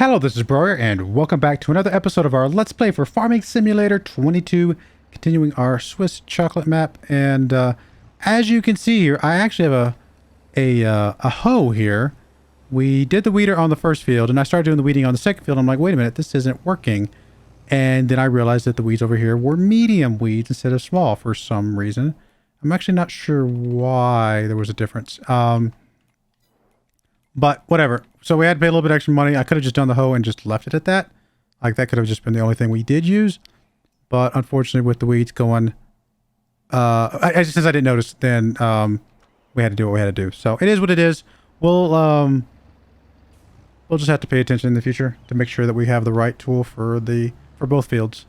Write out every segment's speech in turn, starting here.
Hello, this is Broyar, and welcome back to another episode of our Let's Play for Farming Simulator 22, continuing our Swiss chocolate map. And as you can see here, I actually have a hoe here. We did the weeder on the first field, and I started doing the weeding on the second field. I'm like, wait a minute, this isn't working. And then I realized that the weeds over here were medium weeds instead of small for some reason. I'm actually not sure why there was a difference. But whatever. So we had to pay a little bit extra money. I could have just done the hoe and just left it at that. Like that could have just been the only thing we did use. But unfortunately with the weeds going, since I didn't notice, then we had to do what we had to do. So it is what it is. We'll just have to pay attention in the future to make sure that we have the right tool for both fields.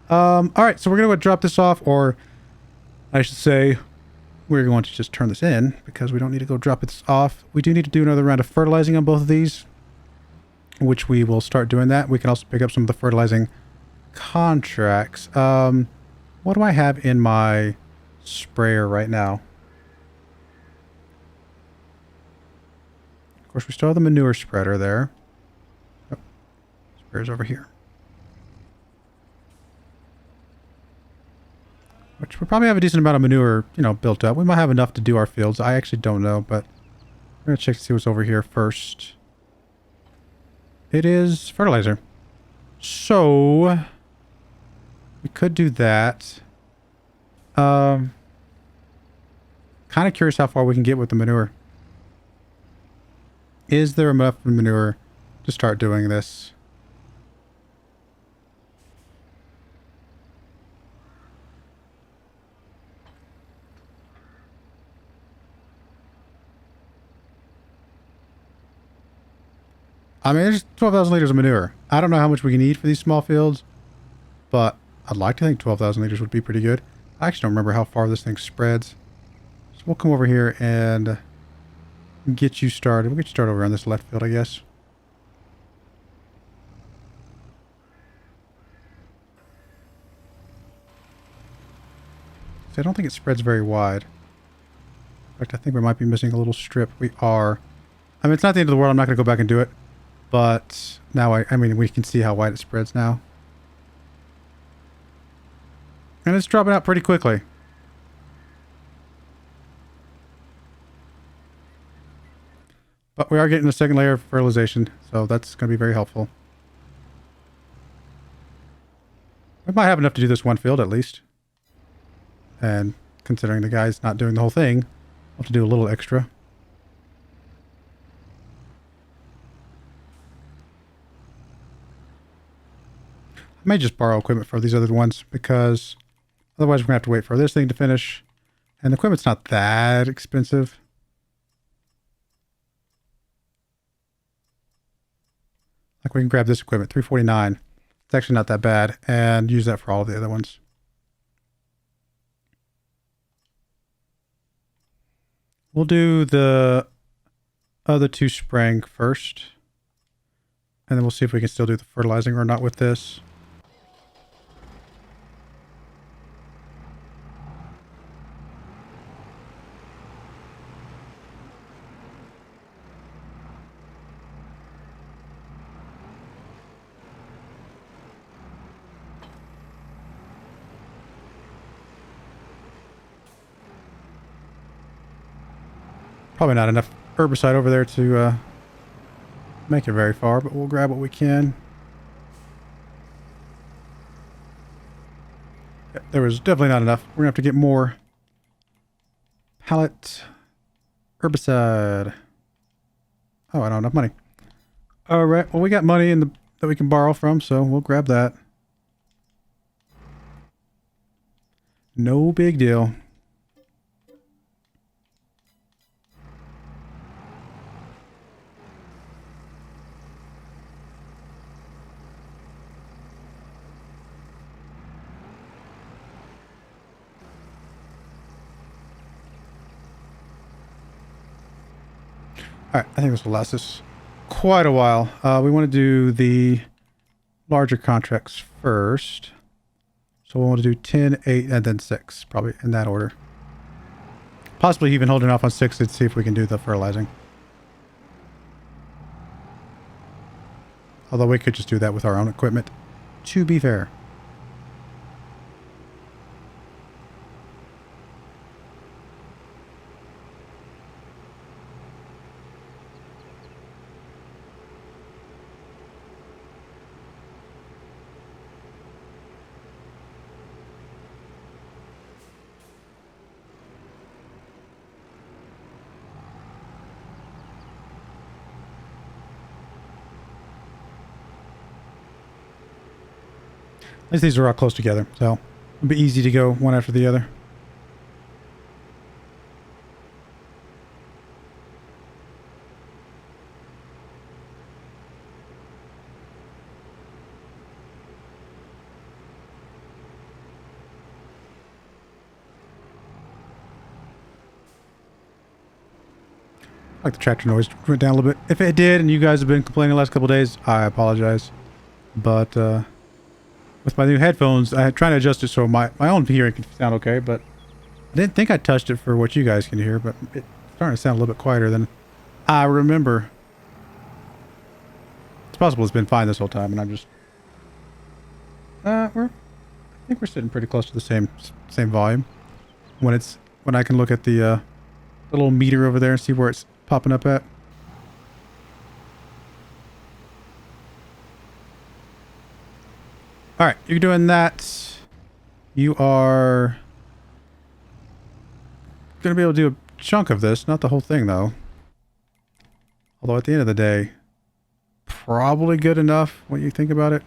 All right, so we're going to drop this off, or I should say we're going to just turn this in because we don't need to go drop this off. We do need to do another round of fertilizing on both of these, which we will start doing that. We can also pick up some of the fertilizing contracts. What do I have in my sprayer right now? Of course, we still have the manure spreader there. Oh, sprayer's over here. Which we probably have a decent amount of manure, built up. We might have enough to do our fields. I actually don't know, but we're going to check to see what's over here first. It is fertilizer. So we could do that. Kind of curious how far we can get with the manure. Is there enough manure to start doing this? I mean, there's 12,000 liters of manure. I don't know how much we can eat for these small fields, but I'd like to think 12,000 liters would be pretty good. I actually don't remember how far this thing spreads. So we'll come over here and get you started. We'll get you started over on this left field, I guess. So I don't think it spreads very wide. In fact, I think we might be missing a little strip. We are. I mean, it's not the end of the world. I'm not going to go back and do it. But now, I mean, we can see how wide it spreads now. And it's dropping out pretty quickly. But we are getting a second layer of fertilization, so that's going to be very helpful. We might have enough to do this one field at least. And considering the guy's not doing the whole thing, we'll have to do a little extra. I may just borrow equipment for these other ones because otherwise we're going to have to wait for this thing to finish. And the equipment's not that expensive. Like we can grab this equipment, $349. It's actually not that bad, and use that for all of the other ones. We'll do the other two spraying first. And then we'll see if we can still do the fertilizing or not with this. Probably not enough herbicide over there to make it very far, but we'll grab what we can. Yep, there was definitely not enough. We're going to have to get more pallet herbicide. Oh, I don't have enough money. All right, well, we got money that we can borrow from, so we'll grab that. No big deal. Alright, I think this will last us quite a while. We want to do the larger contracts first. So we'll want to do 10, 8, and then 6, probably in that order. Possibly even holding off on 6 to see if we can do the fertilizing. Although we could just do that with our own equipment, to be fair. At least these are all close together, so it'll be easy to go one after the other. Like the tractor noise went down a little bit. If it did, and you guys have been complaining the last couple of days, I apologize. But with my new headphones, I tried to adjust it so my own hearing can sound okay, but I didn't think I touched it for what you guys can hear, but it's starting to sound a little bit quieter than I remember. It's possible it's been fine this whole time, and I'm just... I think we're sitting pretty close to the same volume. When I can look at the little meter over there and see where it's popping up at. All right, you're doing that. You are going to be able to do a chunk of this, not the whole thing though. Although at the end of the day, probably good enough when you think about it.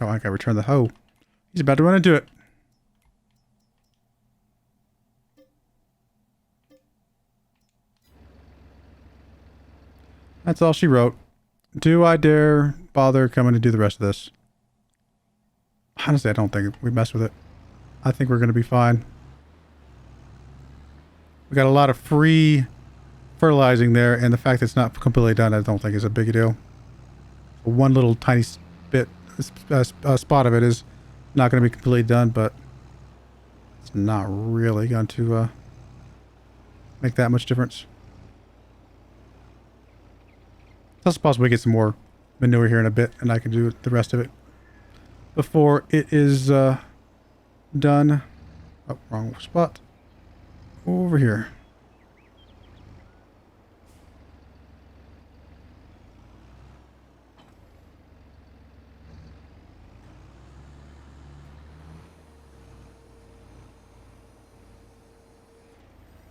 Oh, I gotta return the hoe. He's about to run into it. That's all she wrote. Do I dare bother coming to do the rest of this? Honestly, I don't think we mess with it. I think we're going to be fine. We got a lot of free fertilizing there, and the fact that it's not completely done, I don't think is a big deal. One little tiny bit, spot of it is not going to be completely done, but it's not really going to make that much difference. It's possible we get some more manure here in a bit, and I can do the rest of it before it is done. Oh, wrong spot. Over here.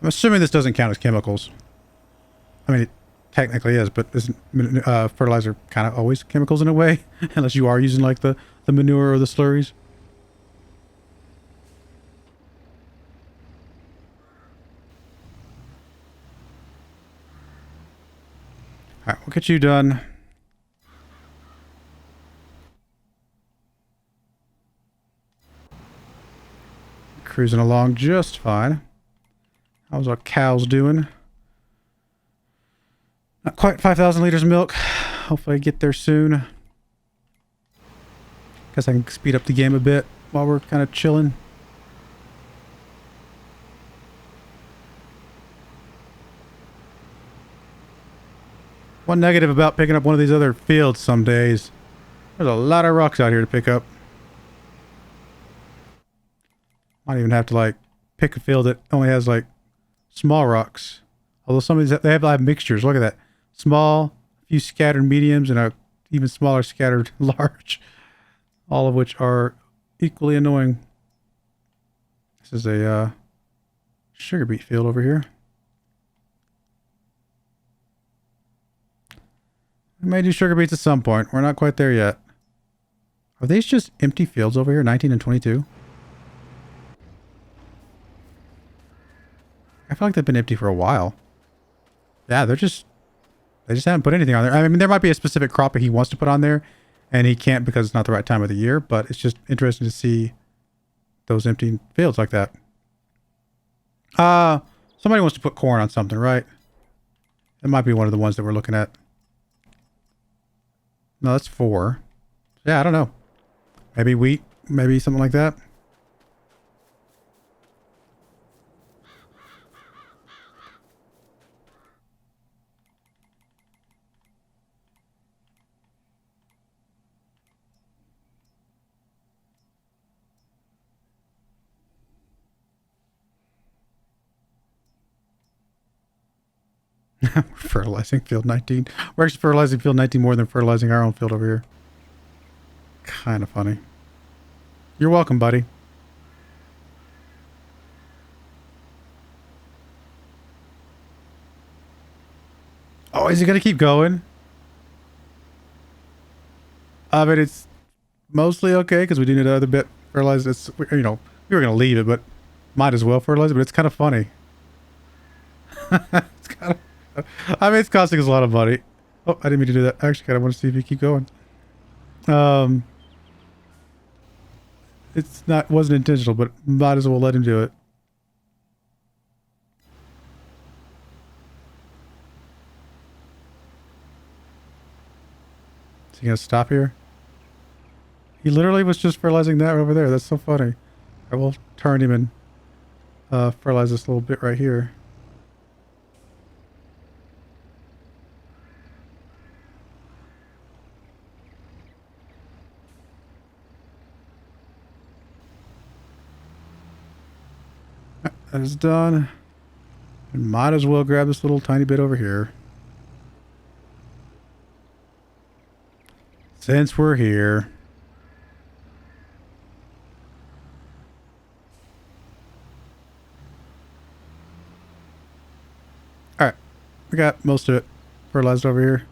I'm assuming this doesn't count as chemicals. I mean, it technically is, but isn't fertilizer kind of always chemicals in a way? Unless you are using like the manure or the slurries. Alright, we'll get you done. Cruising along just fine. How's our cows doing? Not quite 5,000 liters of milk. Hopefully I get there soon. Guess I can speed up the game a bit while we're kind of chilling. One negative about picking up one of these other fields some days. There's a lot of rocks out here to pick up. Might even have to like pick a field that only has like small rocks. Although some of these, they have mixtures. Look at that. Small, a few scattered mediums, and a even smaller scattered large. All of which are equally annoying. This is a sugar beet field over here. We may do sugar beets at some point. We're not quite there yet. Are these just empty fields over here, 19 and 22? I feel like they've been empty for a while. Yeah, they just haven't put anything on there. I mean, there might be a specific crop that he wants to put on there, and he can't because it's not the right time of the year, but it's just interesting to see those empty fields like that. Somebody wants to put corn on something, right? It might be one of the ones that we're looking at. No, that's 4. Yeah, I don't know. Maybe wheat, maybe something like that. We're fertilizing field 19. We're actually fertilizing field 19 more than fertilizing our own field over here. Kind of funny. You're welcome, buddy. Oh, is he going to keep going? I mean, it's mostly okay because we do need another bit fertilized. It's, you know, we were going to leave it, but might as well fertilize it, but it's kind of funny. It's kind of, I mean, it's costing us a lot of money. Oh, I didn't mean to do that. I actually kind of want to see if you keep going. It's not, wasn't intentional, but might as well let him do it. Is he going to stop here? He literally was just fertilizing that over there. That's so funny. I will turn him and fertilize this little bit right here. That is done. And might as well grab this little tiny bit over here. Since we're here. Alright. We got most of it fertilized over here.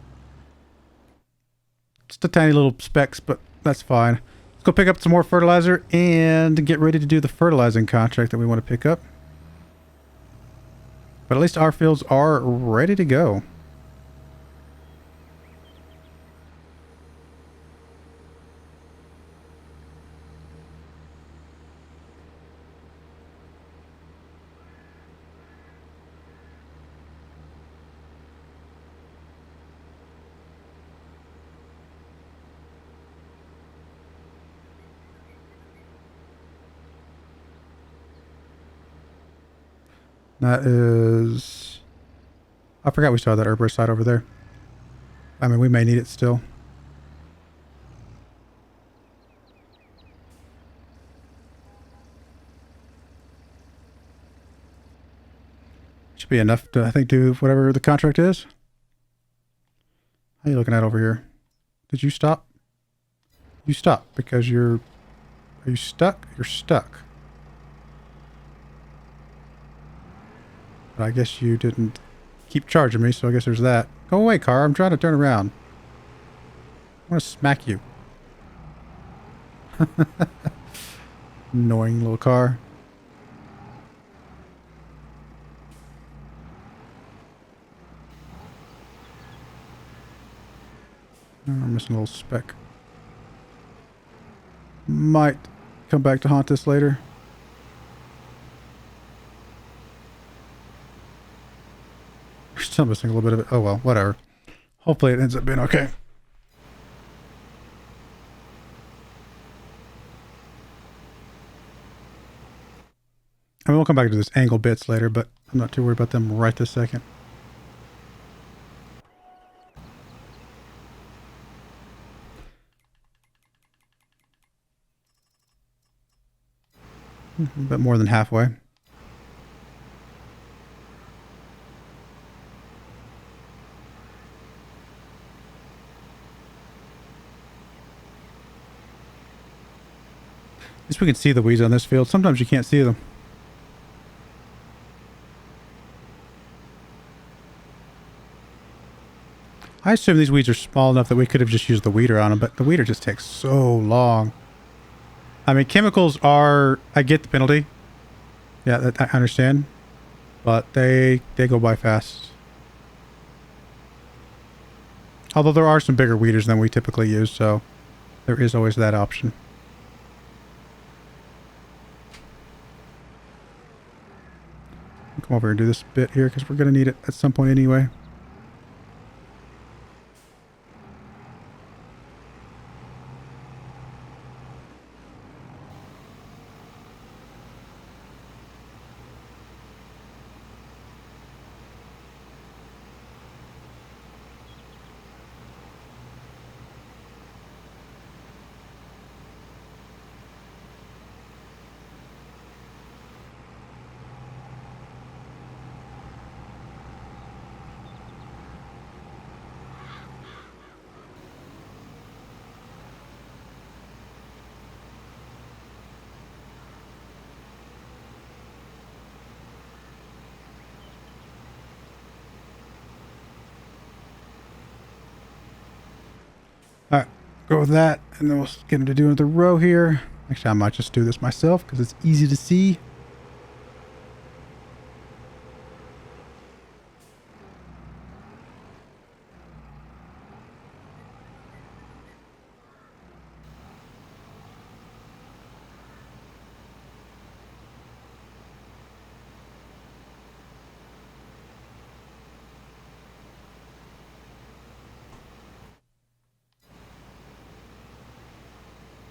Just a tiny little specks, but that's fine. Let's go pick up some more fertilizer and get ready to do the fertilizing contract that we want to pick up. But at least our fields are ready to go. That is... I forgot we saw that herbicide over there. I mean, we may need it still. Should be enough to, I think, do whatever the contract is. How are you looking at over here? Did you stop? You stopped because you're... Are you stuck? You're stuck. But I guess you didn't keep charging me, so I guess there's that. Go away, car. I'm trying to turn around. I want to smack you. Annoying little car. Oh, I'm missing a little speck. Might come back to haunt us later. We're still missing a little bit of it. Oh well, whatever. Hopefully it ends up being okay. I mean, we'll come back to this angle bits later, but I'm not too worried about them right this second. A bit more than halfway. At least we can see the weeds on this field. Sometimes you can't see them. I assume these weeds are small enough that we could have just used the weeder on them, but the weeder just takes so long. I mean, chemicals are... I get the penalty. Yeah, that, I understand. But they go by fast. Although there are some bigger weeders than we typically use, so there is always that option. Come over and do this bit here because we're going to need it at some point anyway. go with that, and then we'll get him to do another row here. Actually, I might just do this myself because it's easy to see.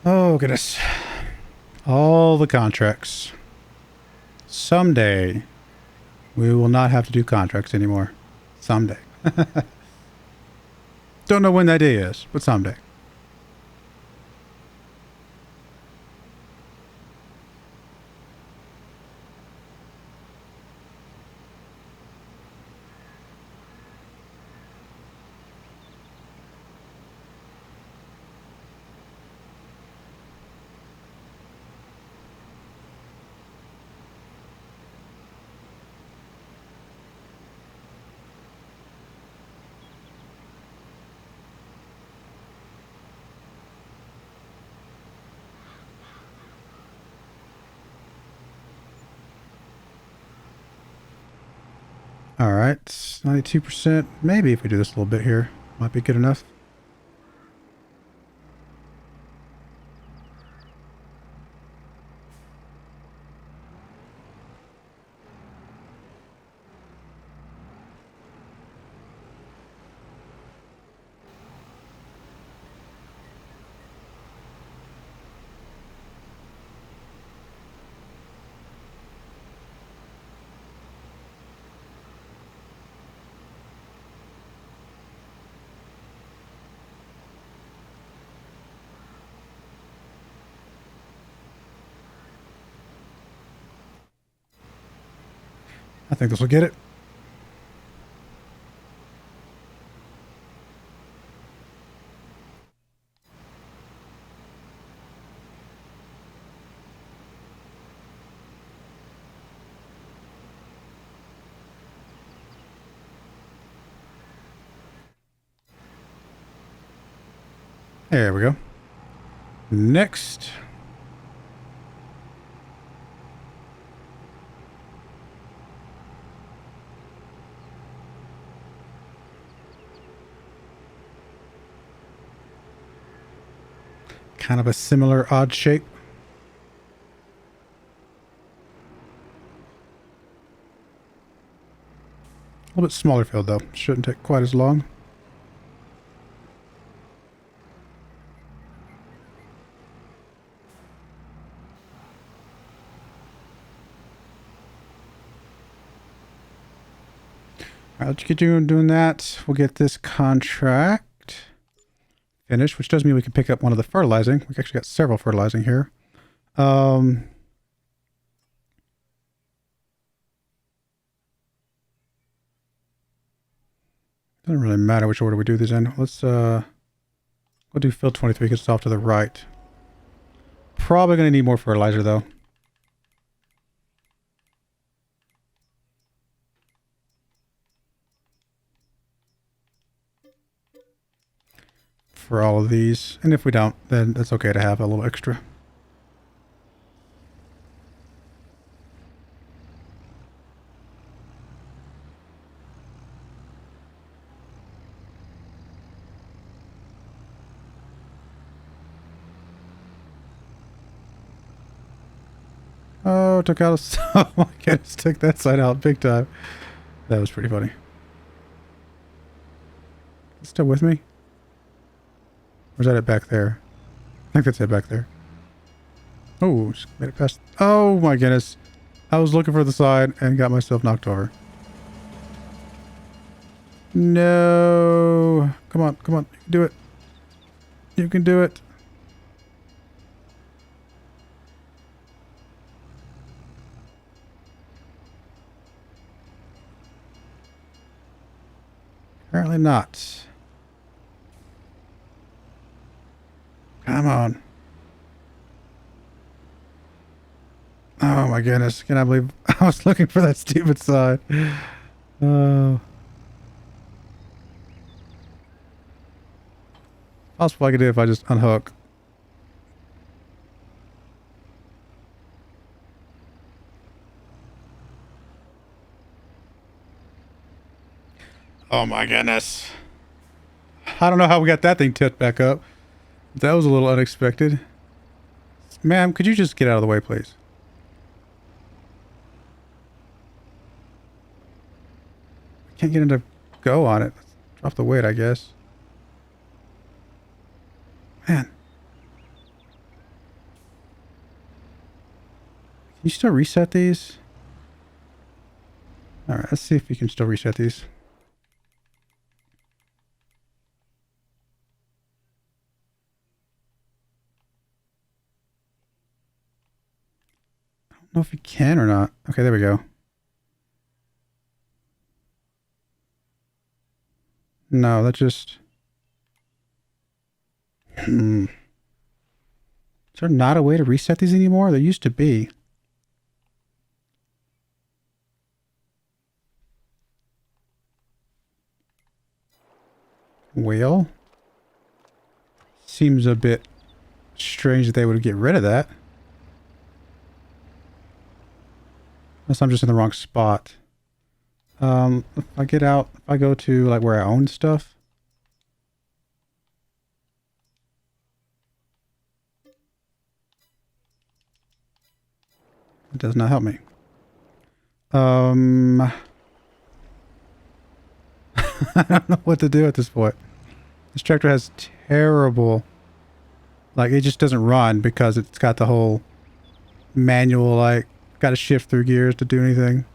Oh, goodness. All the contracts. Someday, we will not have to do contracts anymore. Someday. Don't know when that day is, but someday. All right, 92%. Maybe if we do this a little bit here, might be good enough. I think this will get it. There we go. Next. Kind of a similar odd shape. A little bit smaller field though. Shouldn't take quite as long. All right, let's get you doing that. We'll get this contract finished, which does mean we can pick up one of the fertilizing. We've actually got several fertilizing here. Doesn't really matter which order we do these in. Let's we'll do field 23 because it's off to the right. Probably going to need more fertilizer though. For all of these, and if we don't, then that's okay to have a little extra. Oh, took out a... Oh my goodness, took that side out big time. That was pretty funny. Still with me? Or is that it back there? I think that's it back there. Oh, just made it past. Oh my goodness. I was looking for the side and got myself knocked over. No. Come on, come on. You can do it. You can do it. Apparently not. Come on. Oh my goodness. Can I believe I was looking for that stupid side? Oh. Possible I could do if I just unhook. Oh my goodness. I don't know how we got that thing tipped back up. That was a little unexpected. Ma'am, could you just get out of the way, please? Can't get him to go on it. Drop the weight, I guess. Man. Can you still reset these? Alright, let's see if you can still reset these. I don't know if you can or not. Okay, there we go. No, that just... Is there not a way to reset these anymore? There used to be. Well, seems a bit strange that they would get rid of that. Unless I'm just in the wrong spot. If I get out, if I go to like where I own stuff. It does not help me. I don't know what to do at this point. This tractor has terrible... Like, it just doesn't run because it's got the whole manual, like, got to shift through gears to do anything.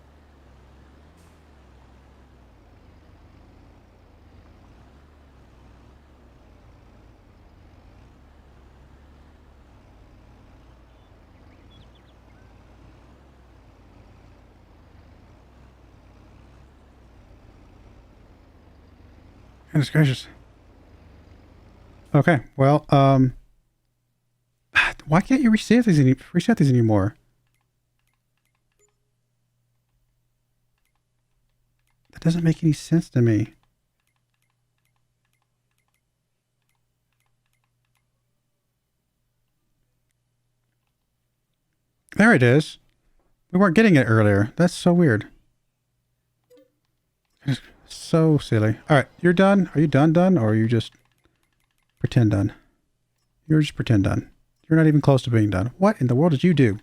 Goodness gracious. Okay, well, why can't you reset these anymore? That doesn't make any sense to me. There it is. We weren't getting it earlier. That's so weird. So silly. Alright, you're done? Are you done? Or are you just pretend done? You're just pretend done. You're not even close to being done. What in the world did you do?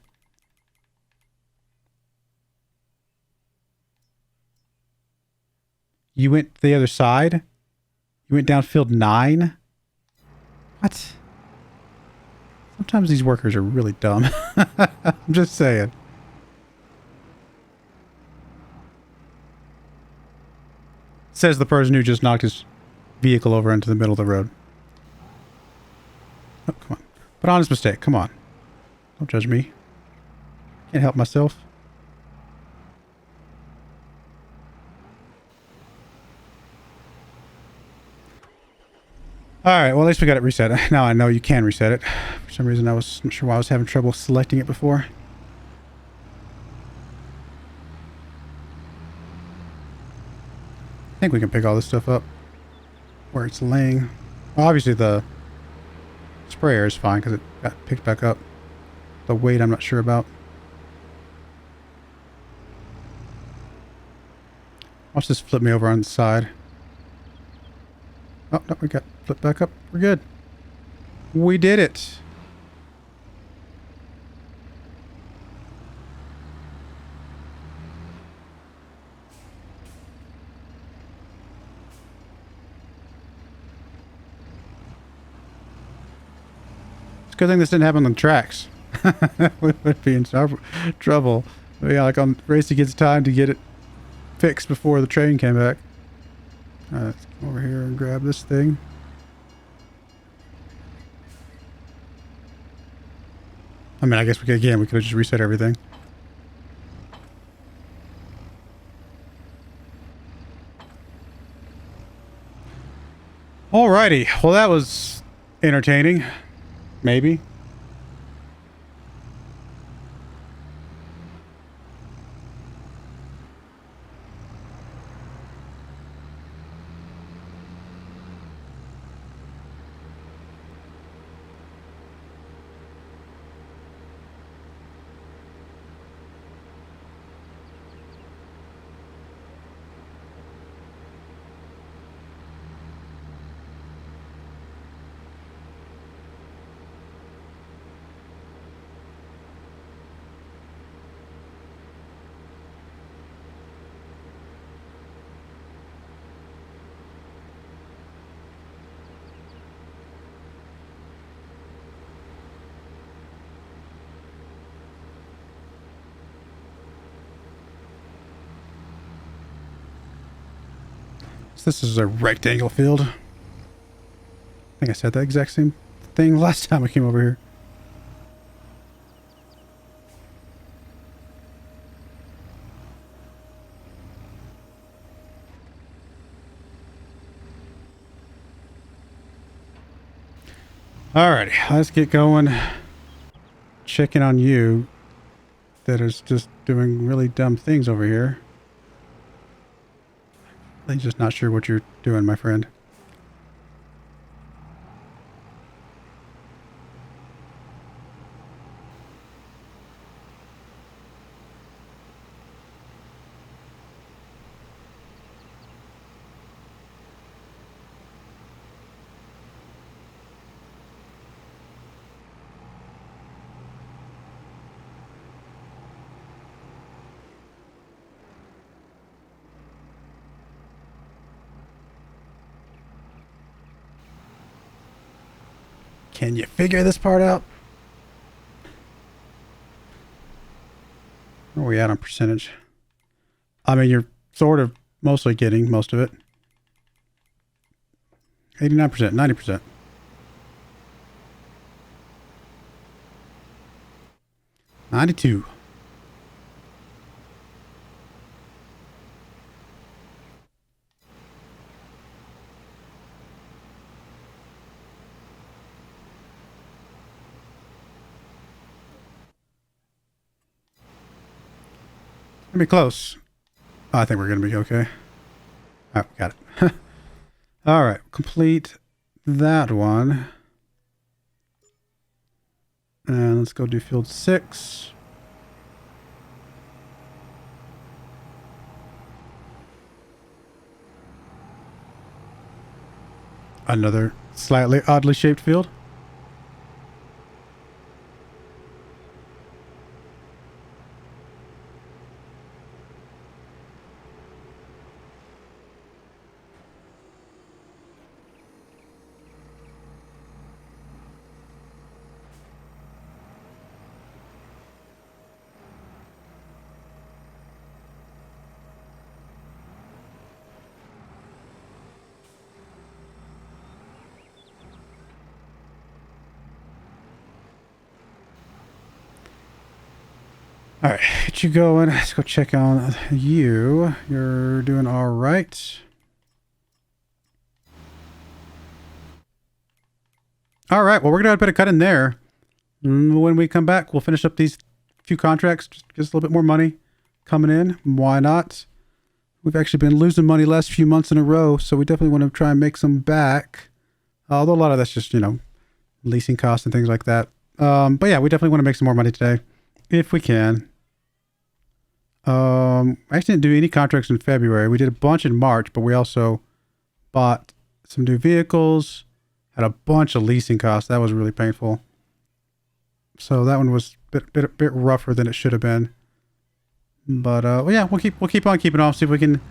You went the other side? You went down field 9? What? Sometimes these workers are really dumb. I'm just saying. Says the person who just knocked his vehicle over into the middle of the road. Oh, come on. But honest mistake. Come on. Don't judge me. Can't help myself. Alright, well at least we got it reset. Now I know you can reset it. For some reason I was not sure why I was having trouble selecting it before. I think we can pick all this stuff up where it's laying. Well, obviously the sprayer is fine because it got picked back up. The weight I'm not sure about. Watch this flip me over on the side. Oh, no, we got flipped back up. We're good. We did it. It's a good thing this didn't happen on the tracks. We would be in trouble. Yeah, like on Race Against Time to get it fixed before the train came back. Alright, let's come over here and grab this thing. I mean, I guess we could have just reset everything. Alrighty, well that was entertaining. Maybe. So this is a rectangle field. I think I said that exact same thing last time I came over here. Alrighty, let's get going. Checking on you that is just doing really dumb things over here. I'm just not sure what you're doing, my friend. Can you figure this part out? Where are we at on percentage? I mean, you're sort of mostly getting most of it. 89%, 90%. 92. Gonna be close. Oh, I think we're gonna be okay. All right, got it. All right, complete that one. And let's go do field 6. Another slightly oddly shaped field. All right, get you going. Let's go check on you. You're doing all right. All right, well, we're going to put a cut in there. When we come back, we'll finish up these few contracts. Just get us a little bit more money coming in. Why not? We've actually been losing money last few months in a row, so we definitely want to try and make some back. Although a lot of that's just, leasing costs and things like that. But yeah, we definitely want to make some more money today, if we can. I actually didn't do any contracts in February. We did a bunch in March, but we also bought some new vehicles, had a bunch of leasing costs. That was really painful. So that one was a bit rougher than it should have been. But well, yeah, we'll keep on keeping on. See if we can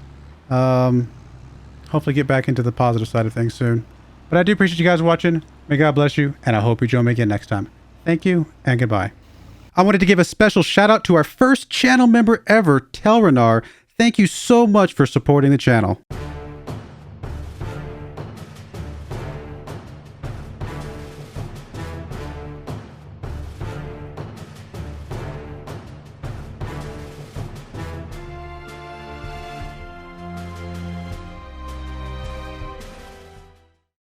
hopefully get back into the positive side of things soon. But I do appreciate you guys watching. May God bless you, and I hope you join me again next time. Thank you, and goodbye. I wanted to give a special shout out to our first channel member ever, Telrenar. Thank you so much for supporting the channel.